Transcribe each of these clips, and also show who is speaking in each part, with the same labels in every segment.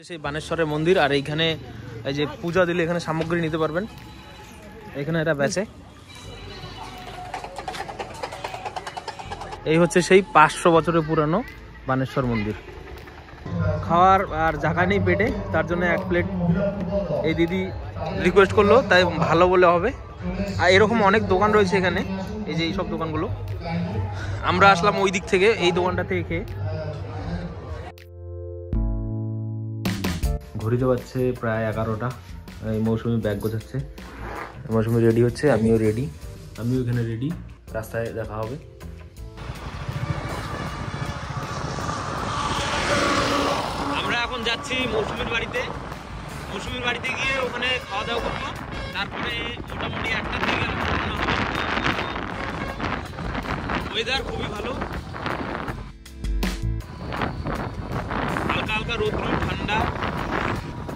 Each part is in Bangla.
Speaker 1: সেই বানেশ্বরের মন্দির, আর এইখানে এই যে পূজা দিলে এখানে সামগ্রী নিতে পারবেন। এখানে এটা বেচে। এই হচ্ছে সেই 500 বছরের পুরানো বানেশ্বর মন্দির। খাওয়ার আর জায়গা নেই পেটে, তার জন্য 1 প্লেট এই দিদি রিকোয়েস্ট করলো, তাই ভালো বলে হবে। আর এরকম অনেক দোকান রয়েছে এখানে, এই যে এইসব দোকানগুলো। আমরা আসলাম ওই দিক থেকে, এই দোকানটা থেকে খেয়ে। ঘড়িতে পাচ্ছে প্রায় 11টা। এই মৌসুমি ব্যাগ গোছাচ্ছে, মৌসুমি রেডি হচ্ছে, আমিও রেডি, আমিও এখানে রেডি। রাস্তায় দেখা হবে। আমরা এখন যাচ্ছি মৌসুমির বাড়িতে। মৌসুমির বাড়িতে গিয়ে ওখানে খাওয়া দাওয়া করবো, তারপরে মোটামুটি 1টার দিকে ওয়েদার খুবই ভালো, হালকা হালকা রোদ্র, ঠান্ডা।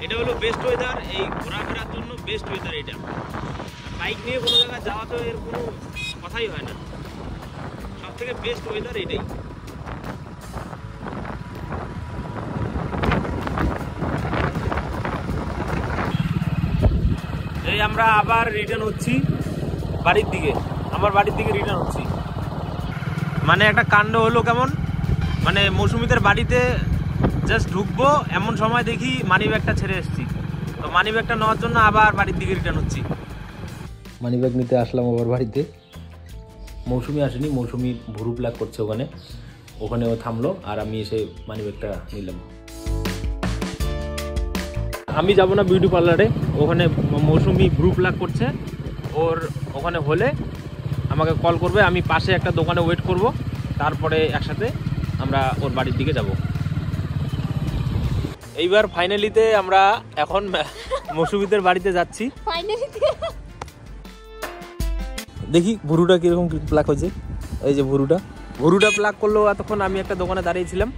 Speaker 1: এটা হলো বেস্ট ওয়েদার, এই ঘোরাফেরার জন্য বেস্ট ওয়েদার এটা। বাইক নিয়ে কোনো জায়গায় যাওয়া তো এর কোনো কথাই হয় না, সব থেকে বেস্ট ওয়েদার এটাই। এই আমরা আবার রিটার্ন হচ্ছি বাড়ির দিকে, আমার বাড়ির দিকে রিটার্ন হচ্ছি। মানে একটা কাণ্ড হলো কেমন, মানে মৌসুমিদের বাড়িতে জাস্ট ঢুকবো এমন সময় দেখি মানি ব্যাগটা ছেড়ে এসেছি। তো মানি ব্যাগটা নেওয়ার জন্য আবার বাড়ির দিকে রিটার্ন হচ্ছি। মানি ব্যাগ নিতে আসলাম আবার বাড়িতে। মৌসুমি আসেনি, মৌসুমি ভুরু প্লাগ করছে ওখানে, ওখানে ও থামলো, আর আমি এসে মানি ব্যাগটা নিলাম। আমি যাব না বিউটি পার্লারে, ওখানে মৌসুমি ভ্রু প্লাগ করছে। ওর ওখানে হলে আমাকে কল করবে, আমি পাশে একটা দোকানে ওয়েট করব, তারপরে একসাথে আমরা ওর বাড়ির দিকে যাব। এইবার ফাইনালিতে আমরা এখন মৌসুমিদের বাড়িতে যাচ্ছি। দেখি ভুরুটা কিরকম প্লাগ হয়েছে। এই যে ভুরুটা প্লাগ করলো। এতক্ষণ আমি একটা দোকানে দাঁড়িয়েছিলাম।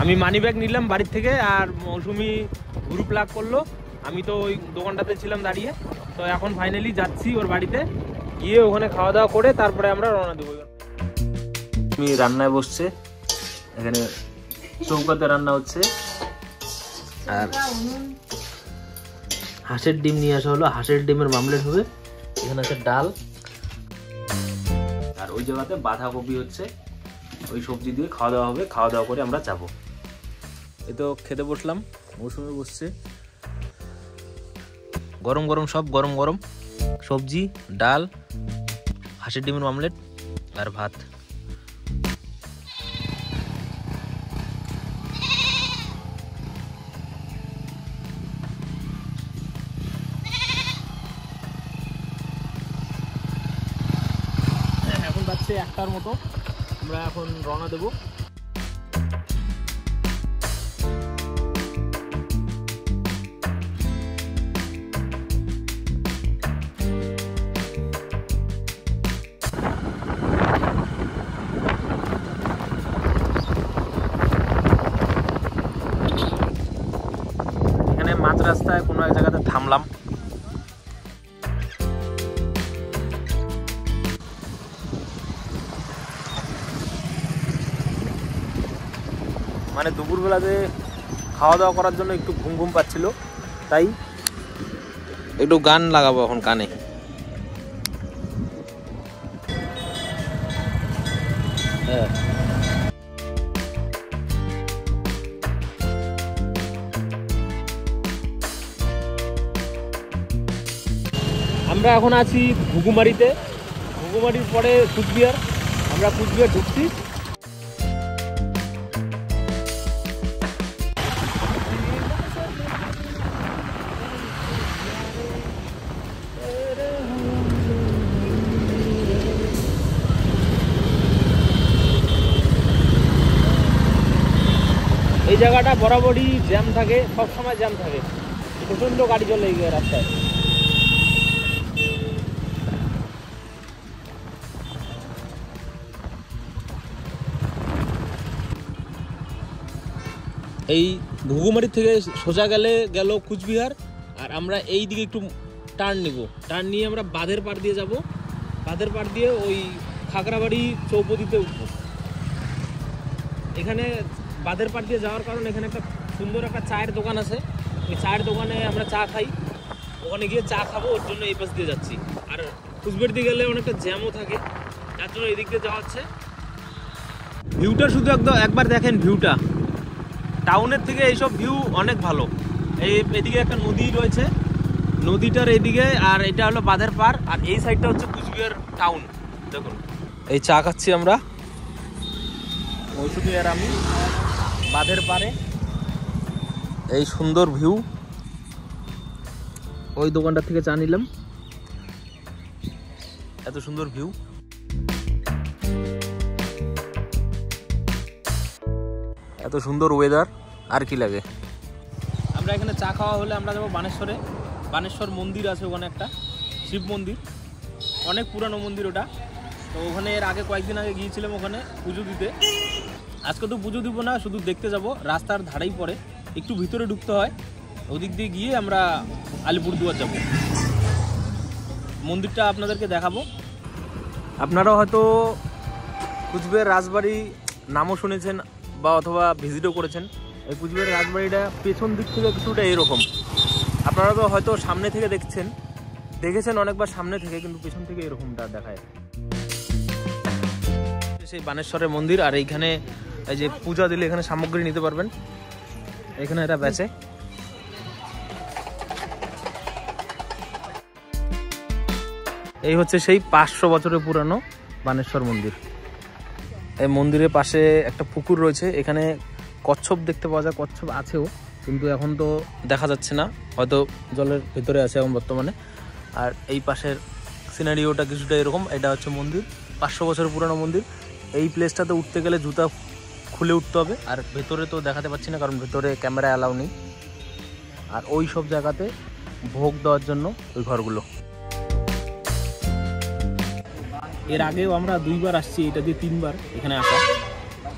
Speaker 1: আমি মানি ব্যাগ নিলাম বাড়ির থেকে, আর মৌসুমি ভুরু প্লাগ করলো। আমি তো ওই দোকানটাতে ছিলাম দাঁড়িয়ে। তো এখন ফাইনালি যাচ্ছি ওর বাড়িতে, গিয়ে ওখানে খাওয়া দাওয়া করে তারপরে আমরা রওনা দেবো। আমি রান্নায় বসছে, এখানে চৌকাতে রান্না হচ্ছে, আর হাঁসের ডিম নিয়ে আসা হলো, হাঁসের ডিমের মামলেট হবে। এখানে আছে ডাল, আর ওই জায়গাতে বাঁধাকপি হচ্ছে। ওই সবজি দিয়ে খাওয়া দাওয়া হবে, খাওয়া দাওয়া করে আমরা যাবো। এই তো খেতে বসলাম, মৌসুমি বসছে। গরম গরম সব, গরম গরম সবজি, ডাল, হাঁসের ডিমের মামলেট আর ভাত। এখন বাজছে 1টার মতো, আমরা এখন রওনা দেবো। এখানে মাঝ রাস্তায় কোনো এক জায়গাতে থামলাম। মানে দুপুরবেলাতে খাওয়া দাওয়া করার জন্য একটু ঘুম ঘুম পাচ্ছিল, তাই একটু গান লাগাবো এখন কানে। হ্যাঁ, আমরা এখন আছি ঘুঘুমারিতে, ঘুঘুমারির পরে কুচবিহার। আমরা কুচবিহার ঢুকছি। এই জায়গাটা বরাবরই জ্যাম থাকে, সবসময় জ্যাম থাকে, প্রচণ্ড গাড়ি চলে এই রাস্তায়। এই ঘুঘুমারি থেকে সোজা গেল কুচবিহার, আর আমরা এই দিকে একটু টার্ন নিব, টার্ন নিয়ে আমরা বাঁধের পাড় দিয়ে যাব, বাঁধের পাড় দিয়ে ওই খাগড়াবাড়ি চৌপতিতে উঠব। এখানে বাঁধের পাড় দিয়ে যাওয়ার কারণে এখানে একটা সুন্দর একটা চায়ের দোকান আছে। ওই চায়ের দোকানে আমরা চা খাই, ওখানে গিয়ে চা খাবো, ওর জন্য এই পাশ দিয়ে যাচ্ছি। আর কুচবিহার দিয়ে গেলে অনেকটা জ্যামও থাকে, যার জন্য এদিক দিয়ে যাওয়া হচ্ছে। ভিউটা শুধু একবার দেখেন, ভিউটা টাউনের থেকে এইসব ভিউ অনেক ভালো। এদিকে একটা নদী রয়েছে, নদীটার এইদিকে, আর এটা হলো বাঁধের পাড়, আর এই সাইডটা হচ্ছে কুচবিহার টাউন। দেখুন এই চা খাচ্ছি আমরা, মৌসুমি আর আমি, বাঁধের পাড়ে, এই সুন্দর ভিউ। ওই দোকানটা থেকে চা নিলাম, এত সুন্দর ভিউ। এত সুন্দর ওয়েদার, আর কি লাগে। আমরা এখানে চা খাওয়া হলে আমরা যাবো বানেশ্বরে। বানেশ্বর মন্দির আছে ওখানে, একটা শিব মন্দির, অনেক পুরানো মন্দির ওটা। তো ওখানে এর আগে কয়েকদিন আগে গিয়েছিলাম ওখানে পুজো দিতে। আজকে তো পুজো দিব না, শুধু দেখতে যাব। রাস্তার ধারেই পড়ে, একটু ভিতরে ঢুকতে হয়, ওদিক দিয়ে গিয়ে আমরা আলিপুরদুয়ার যাব। মন্দিরটা আপনাদেরকে দেখাবো। আপনারাও হয়তো কুচবিহার রাজবাড়ি নামও শুনেছেন বা অথবা ভিজিটও করেছেন। এই কুচবিহার রাজবাড়িটা পেছন দিক থেকে কিছুটা এরকম। আপনারা তো হয়তো সামনে থেকে দেখেছেন অনেকবার সামনে থেকে, কিন্তু পেছন থেকে এরকমটা দেখায়। সেই বানেশ্বরের মন্দির, আর এইখানে এই যে পূজা দিলে এখানে সামগ্রী নিতে পারবেন, এখানে এটা বেচে। এই হচ্ছে সেই 500 বছরের পুরানো বানেশ্বর মন্দির। এই মন্দিরের পাশে একটা পুকুর রয়েছে, এখানে কচ্ছপ দেখতে পাওয়া যায়। কচ্ছপ আছেও, কিন্তু এখন তো দেখা যাচ্ছে না, হয়তো জলের ভিতরে আছে এখন বর্তমানে। আর এই পাশের সিনারিওটা কিছুটা এরকম। এটা হচ্ছে মন্দির, 500 বছরের পুরানো মন্দির। এই প্লেসটাতে উঠতে গেলে জুতা খুলে উঠতে হবে, আর ভেতরে তো দেখাতে পাচ্ছি না কারণ ভেতরে ক্যামেরা অ্যালাউ নেই। আর ওই সব জায়গাতে ভোগ দেওয়ার জন্য ওই ঘরগুলো। এর আগেও আমরা 2 বার আসছি, এটা দিয়ে 3 বার এখানে আসা,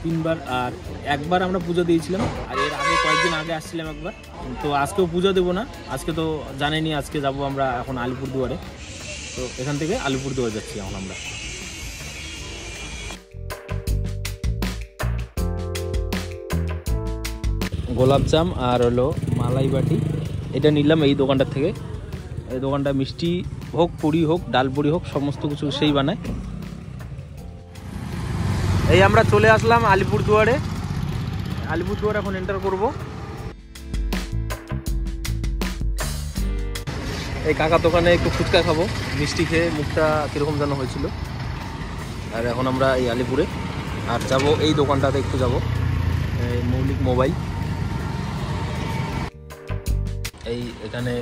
Speaker 1: 3 বার। আর একবার আমরা পুজো দিয়েছিলাম, আর এর আগে কয়েকদিন আগে আসছিলাম একবার। তো আজকেও পুজো দেবো না, আজকে তো জানেনি, আজকে যাব আমরা এখন আলিপুরদুয়ারে। তো এখান থেকে আলিপুরদুয়ার যাচ্ছি এখন আমরা। গোলাপজাম আর হলো মালাই বাটি, এটা নিলাম এই দোকানটার থেকে। এই দোকানটা মিষ্টি হোক, পুরি হোক, ডাল পুরি হোক, সমস্ত কিছু সেই বানায়। এই আমরা চলে আসলাম আলিপুরদুয়ারে। আলিপুরদুয়ার এখন এন্টার করব। এই কাকা দোকানে একটু ফুচকা খাবো, মিষ্টি খেয়ে মুখটা কীরকম যেন হয়েছিল। আর এখন আমরা এই আলিপুরে আর যাব এই দোকানটাতে একটু যাব, মৌলিক মোবাইল। এই এখানে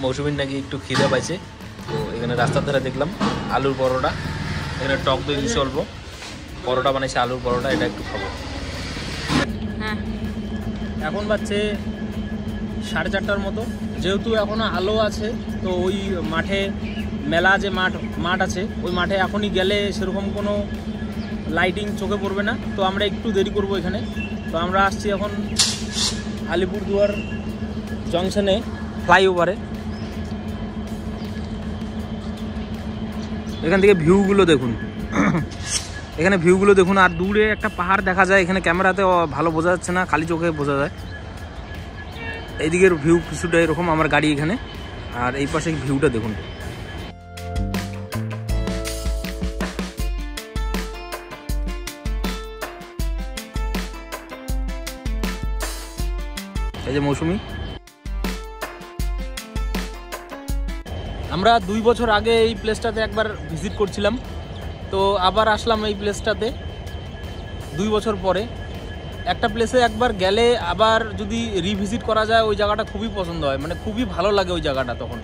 Speaker 1: মৌসুমীর নাকি একটু খিদে পাইছে, তো এখানে রাস্তার ধারে দেখলাম আলুর পরোটা, এখানে টক দই দিচ্ছে অল্প, পরোটা বানাইছে আলুর পরোটা, এটা একটু খাবো। এখন বাজছে 4:30টার মতো। যেহেতু এখনও আলো আছে, তো ওই মাঠে মেলা যে মাঠ আছে, ওই মাঠে এখনই গেলে সেরকম কোনো লাইটিং চোখে পড়বে না, তো আমরা একটু দেরি করব এখানে। তো আমরা আসছি এখন আলিপুরদুয়ার জংশনে, ফ্লাইওভারে। এখান থেকে ভিউগুলো দেখুন, এখানে ভিউগুলো দেখুন। আর দূরে একটা পাহাড় দেখা যায়, এখানে ক্যামেরাতে ভালো বোঝা যাচ্ছে না, খালি চোখে বোঝা যায়। এইদিকের ভিউ কিছুটা এরকম, আমার গাড়ি এখানে, আর এই পাশে ভিউটা দেখুন। এই যে মৌসুমি। আমরা 2 বছর আগে এই প্লেসটাতে একবার ভিজিট করছিলাম, তো আবার আসলাম এই প্লেসটাতে 2 বছর পরে। একটা প্লেসে একবার গেলে আবার যদি রিভিজিট করা যায়, ওই জায়গাটা খুবই পছন্দ হয়, মানে খুবই ভালো লাগে ওই জায়গাটা তখন,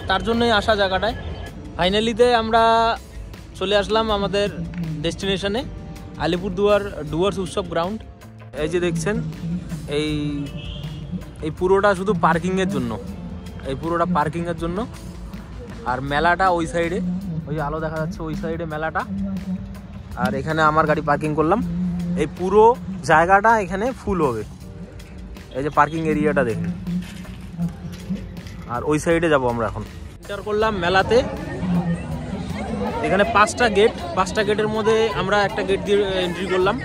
Speaker 1: তার জন্যই আসা জায়গাটায়। ফাইনালিতে আমরা চলে আসলাম আমাদের ডেস্টিনেশনে, আলিপুরদুয়ার ডুয়ার্স উৎসব গ্রাউন্ড। এই যে দেখছেন, এই পুরোটা শুধু পার্কিংয়ের জন্য, এই পুরোটা পার্কিংয়ের জন্য। আর মেলাটা ওই সাইডে, ওই যে আলো দেখা যাচ্ছে ওই সাইডে মেলাটা। আর এখানে আমার গাড়ি পার্কিং করলাম। এই পুরো জায়গাটা এখানে ফুল হবে, এই যে পার্কিং এরিয়াটা দেখুন। আর ওই সাইডে যাব আমরা এখন। এন্টার করলাম মেলাতে। এখানে 5টা গেট, 5টা গেটের মধ্যে আমরা একটা গেট দিয়ে এন্ট্রি করলাম।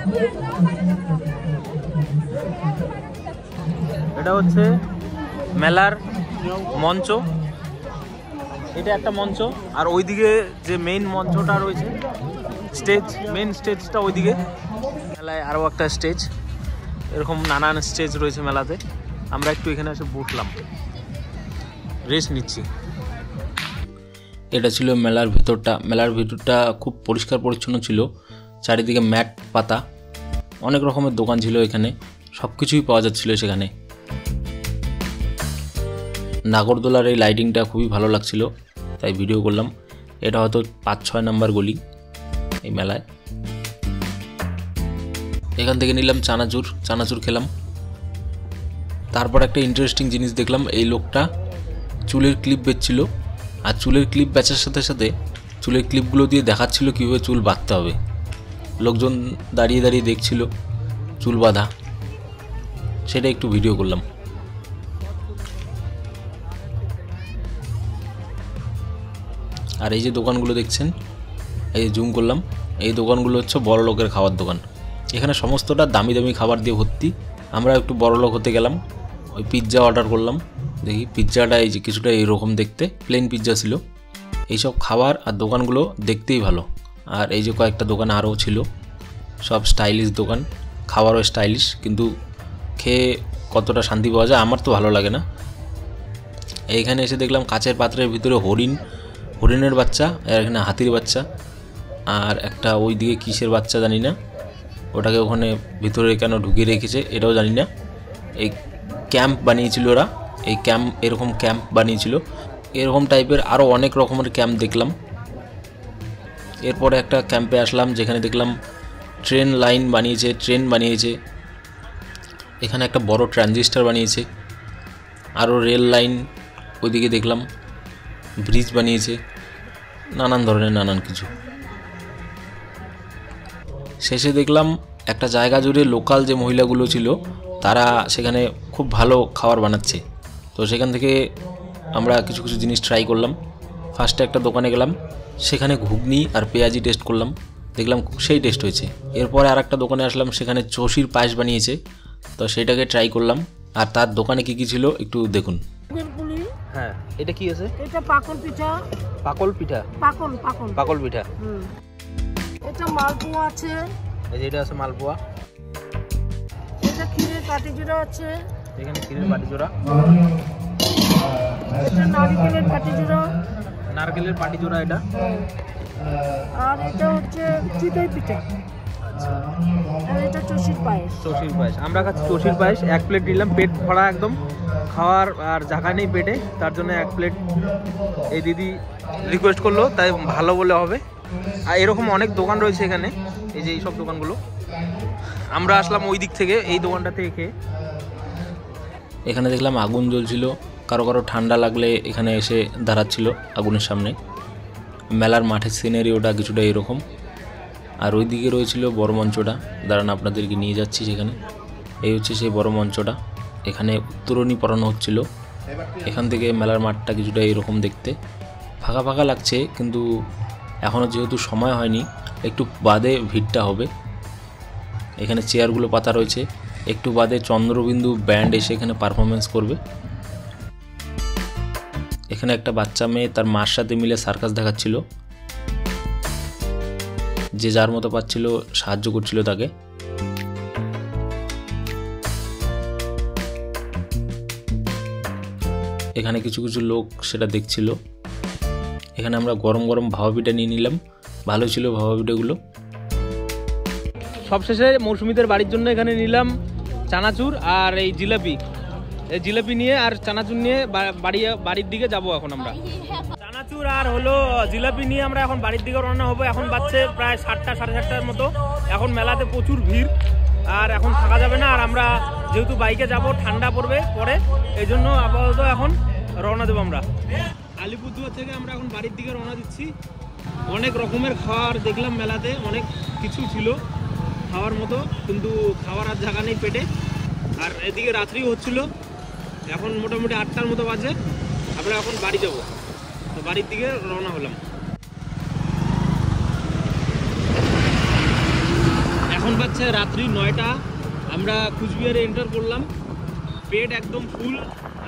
Speaker 1: এটা হচ্ছে মেলার মঞ্চ, এটা একটা মঞ্চ, আর ওইদিকে যে মেইন মঞ্চটা রয়েছে স্টেজ, মেইন স্টেজটা ওইদিকে। মেলায় আরও একটা স্টেজ, এরকম নানান স্টেজ রয়েছে মেলাতে। আমরা একটু এখানে এসে বসলাম, রেস্ট নিচ্ছি। এটা ছিল মেলার ভেতরটা। মেলার ভেতরটা খুব পরিষ্কার পরিচ্ছন্ন ছিল, চারিদিকে ম্যাট পাতা, অনেক রকমের দোকান ছিল এখানে, সব কিছুই পাওয়া যাচ্ছিল সেখানে। নাগরদোলার এই লাইটিংটা খুবই ভালো লাগছিল, তাই ভিডিও করলাম। এটা হয়তো 5-6 নাম্বার গলি এই মেলায়। এখান থেকে নিলাম চানাচুর খেলাম। তারপর একটা ইন্টারেস্টিং জিনিস দেখলাম, এই লোকটা চুলের ক্লিপ বেচছিল, আর চুলের ক্লিপ বেচার সাথে সাথে চুলের ক্লিপগুলো দিয়ে দেখাচ্ছিল কীভাবে চুল বাঁধতে হবে। লোকজন দাঁড়িয়ে দাঁড়িয়ে দেখছিল চুল বাঁধা, সেটা একটু ভিডিও করলাম। আর এই যে দোকানগুলো দেখছেন, এই যে জুম করলাম, এই দোকানগুলো হচ্ছে বড় লোকের খাবার দোকান। এখানে সমস্তটা দামি দামি খাবার দিয়ে ভর্তি। আমরা একটু বড় লোক হতে গেলাম, ওই পিৎজা অর্ডার করলাম। দেখি পিৎজাটা এই যে কিছুটা এইরকম দেখতে, প্লেন পিৎজা ছিল। এইসব খাবার আর দোকানগুলো দেখতেই ভালো। আর এই যে কয়েকটা দোকান আরও ছিল, সব স্টাইলিশ দোকান, খাবারও স্টাইলিশ, কিন্তু খেয়ে কতটা শান্তি পাওয়া যায় আমার তো ভালো লাগে না। এইখানে এসে দেখলাম কাচের পাত্রের ভিতরে হরিণের বাচ্চা, আর এখানে হাতির বাচ্চা, আর একটা ওই দিকে কিসের বাচ্চা জানি না, ওটাকে ওখানে ভিতরে কেন ঢুকিয়ে রেখেছে এটাও জানি না। এই ক্যাম্প বানিয়েছিল ওরা, এই এরকম ক্যাম্প বানিয়েছিল। এরকম টাইপের আরও অনেক রকমের ক্যাম্প দেখলাম। এরপরে একটা ক্যাম্পে আসলাম যেখানে দেখলাম ট্রেন বানিয়েছে। এখানে একটা বড় ট্রানজিস্টার বানিয়েছে, আরও রেল লাইন ওইদিকে দেখলাম, ব্রিজ বানিয়েছে, নানান ধরনের নানান কিছু। শেষে দেখলাম একটা জায়গা জুড়ে লোকাল যে মহিলাগুলো ছিল তারা সেখানে খুব ভালো খাবার বানাচ্ছে। তো সেখান থেকে আমরা কিছু কিছু জিনিস ট্রাই করলাম। ফার্স্টে একটা দোকানে গেলাম, সেখানে ঘুগনি আর পেঁয়াজি টেস্ট করলাম, দেখলাম সেই টেস্ট হয়েছে। এরপরে আর একটা দোকানে আসলাম, সেখানে চষির পায়েস বানিয়েছে, তো সেটাকে ট্রাই করলাম। আর তার দোকানে কি কি ছিল একটু দেখুন। হ্যাঁ, এটা কি আছে?
Speaker 2: এটা পাকল পিঠা।
Speaker 1: পাকল পিঠা? পাকল পিঠা।
Speaker 2: এটা মালপোয়া আছে।
Speaker 1: এই যে এটা আছে মালপোয়া।
Speaker 2: এটা ক্ষীরের পাটিজোড়া আছে।
Speaker 1: এখানে ক্ষীরের পাটিজোড়া।
Speaker 2: এটা নারকেলের পাটিজোড়া।
Speaker 1: নারকেলের পাটিজোড়া এটা।
Speaker 2: আর এটা হচ্ছে চিতই পিঠা।
Speaker 1: আচ্ছা।
Speaker 2: আর এটা চষির পায়েস।
Speaker 1: আমরা খাচ্ছি চষির পায়েস। 1 প্লেট নিলাম, পেট ভরা একদম, খাওয়ার আর জায়গা নেই পেটে, তার জন্য 1 প্লেট এই দিদি রিকোয়েস্ট করলো, তাই ভালো বলে হবে। আর এরকম অনেক দোকান রয়েছে এখানে, এই যে এইসব দোকানগুলো। আমরা আসলাম ওই দিক থেকে, এই দোকানটা থেকে খেয়ে। এখানে দেখলাম আগুন জ্বলছিল, কারো কারো ঠান্ডা লাগলে এখানে এসে দাঁড়াচ্ছিল আগুনের সামনে। মেলার মাঠের সিনারি ওটা কিছুটা এরকম। আর ওই দিকে রয়েছিল বড় মঞ্চটা, দাঁড়ান আপনাদেরকে নিয়ে যাচ্ছি সেখানে। এই হচ্ছে সেই বড় মঞ্চটা, এখানে উত্তরণী পড়ানো হচ্ছিল। এখান থেকে মেলার মাঠটা কিছুটা এরকম দেখতে, ফাঁকা ফাঁকা লাগছে, কিন্তু এখনও যেহেতু সময় হয়নি, একটু বাদে ভিড়টা হবে। এখানে চেয়ারগুলো পাতা রয়েছে, একটু বাদে চন্দ্রবিন্দু ব্যান্ড এসে এখানে পারফরমেন্স করবে। এখানে একটা বাচ্চা মেয়ে তার মার সাথে মিলে সার্কাস দেখাচ্ছিল, যে যার মতো পাচ্ছিল সাহায্য করছিল তাকে। এখানে কিছু কিছু লোক সেটা দেখছিল। এখানে আমরা গরম গরম ভাপা পিঠা নিয়ে নিলাম, ভালো ছিল ভাপা পিঠাগুলো। সবশেষে মৌসুমীদের বাড়ির জন্য এখানে নিলাম চানাচুর আর এই জিলাপি। এই জিলাপি নিয়ে আর চানাচুর নিয়ে বাড়ির দিকে যাব এখন আমরা। চানাচুর আর হলো জিলাপি নিয়ে আমরা এখন বাড়ির দিকে রওনা হবো। এখন বাজছে প্রায় 7টা সাড়ে 7টার মতো। এখন মেলাতে প্রচুর ভিড়, আর এখন থাকা যাবে না। আর আমরা যেহেতু বাইকে যাব, ঠান্ডা পড়বে পরে, এই জন্য আপাতত এখন রওনা দেবো আমরা। আলিপুরদুয়ার থেকে আমরা এখন বাড়ির দিকে রওনা দিচ্ছি। অনেক রকমের খাবার দেখলাম মেলাতে, অনেক কিছু ছিল খাওয়ার মতো, কিন্তু খাওয়ার আর জায়গা নেই পেটে। আর এদিকে রাত্রিও হচ্ছিল, এখন মোটামুটি 8টার মতো বাজে। আমরা এখন বাড়ি যাব, তো বাড়ির দিকে রওনা হলাম। এখন বাজছে রাত্রি 9টা। আমরা কুচবিহারে এন্টার করলাম, পেট একদম ফুল।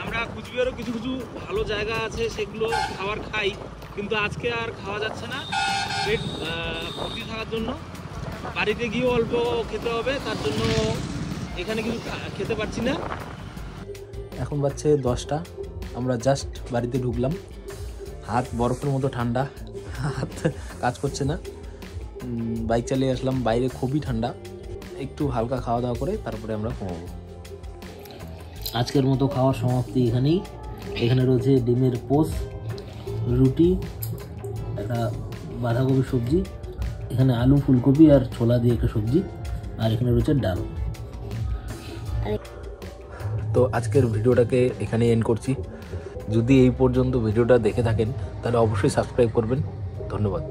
Speaker 1: আমরা কুচবিহারও কিছু কিছু ভালো জায়গা আছে, সেগুলো খাবার খাই, কিন্তু আজকে আর খাওয়া যাচ্ছে না পেট ভর্তি থাকার জন্য। বাড়িতে গিয়েও অল্প খেতে হবে, তার জন্য এখানে কিছু খেতে পারছি না। এখন বাজছে 10টা, আমরা জাস্ট বাড়িতে ঢুকলাম। হাত বরফের মতো ঠান্ডা, হাত কাজ করছে না। বাইক চালিয়ে আসলাম, বাইরে খুবই ঠান্ডা। একটু হালকা খাওয়া দাওয়া করে তারপরে আমরা ঘুমাবো। আজকের মতো খাওয়ার সমাপ্তি এখানেই। এখানে রয়েছে ডিমের পোস, রুটি, একটা বাঁধাকপি সবজি, এখানে আলু ফুলকপি আর ছোলা দিয়ে একটা সবজি, আর এখানে রয়েছে ডাল। তো আজকের ভিডিওটাকে এখানে এন্ড করছি। যদি এই পর্যন্ত ভিডিওটা দেখে থাকেন তাহলে অবশ্যই সাবস্ক্রাইব করবেন। ধন্যবাদ।